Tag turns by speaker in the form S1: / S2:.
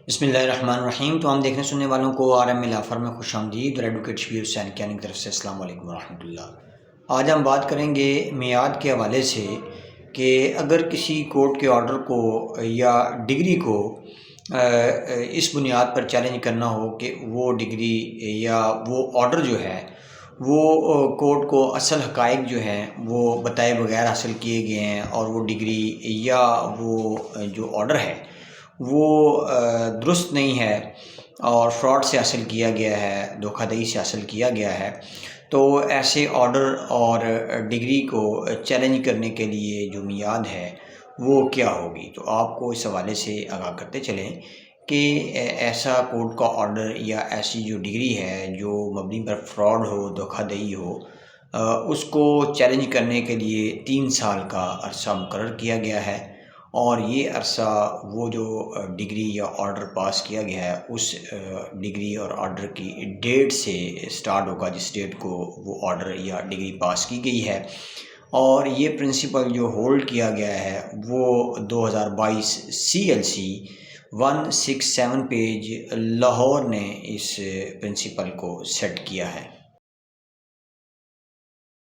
S1: بسم اللہ الرحمن الرحیم۔ تو ہم دیکھنے سننے والوں کو RML آفر میں خوش آمدید اور ایڈوکیٹ شبیر حسین کیانی کی طرف سے السلام علیکم ورحمۃ اللہ۔ آج ہم بات کریں گے میعاد کے حوالے سے کہ اگر کسی کورٹ کے آرڈر کو یا ڈگری کو اس بنیاد پر چیلنج کرنا ہو کہ وہ ڈگری یا وہ آرڈر جو ہے وہ کورٹ کو اصل حقائق جو ہیں وہ بتائے بغیر حاصل کیے گئے ہیں اور وہ ڈگری یا وہ جو آرڈر ہے وہ درست نہیں ہے اور فراڈ سے حاصل کیا گیا ہے، دھوکہ دہی سے حاصل کیا گیا ہے، تو ایسے آرڈر اور ڈگری کو چیلنج کرنے کے لیے جو میعاد ہے وہ کیا ہوگی۔ تو آپ کو اس حوالے سے آگاہ کرتے چلیں کہ ایسا کورٹ کا آرڈر یا ایسی جو ڈگری ہے جو مبنی پر فراڈ ہو، دھوکہ دہی ہو، اس کو چیلنج کرنے کے لیے 3 سال کا عرصہ مقرر کیا گیا ہے، اور یہ عرصہ وہ جو ڈگری یا آرڈر پاس کیا گیا ہے اس ڈگری اور آرڈر کی ڈیٹ سے سٹارٹ ہوگا جس ڈیٹ کو وہ آرڈر یا ڈگری پاس کی گئی ہے، اور یہ پرنسپل جو ہولڈ کیا گیا ہے وہ 2022 CLC 167 پیج لاہور نے اس پرنسپل کو سیٹ کیا ہے۔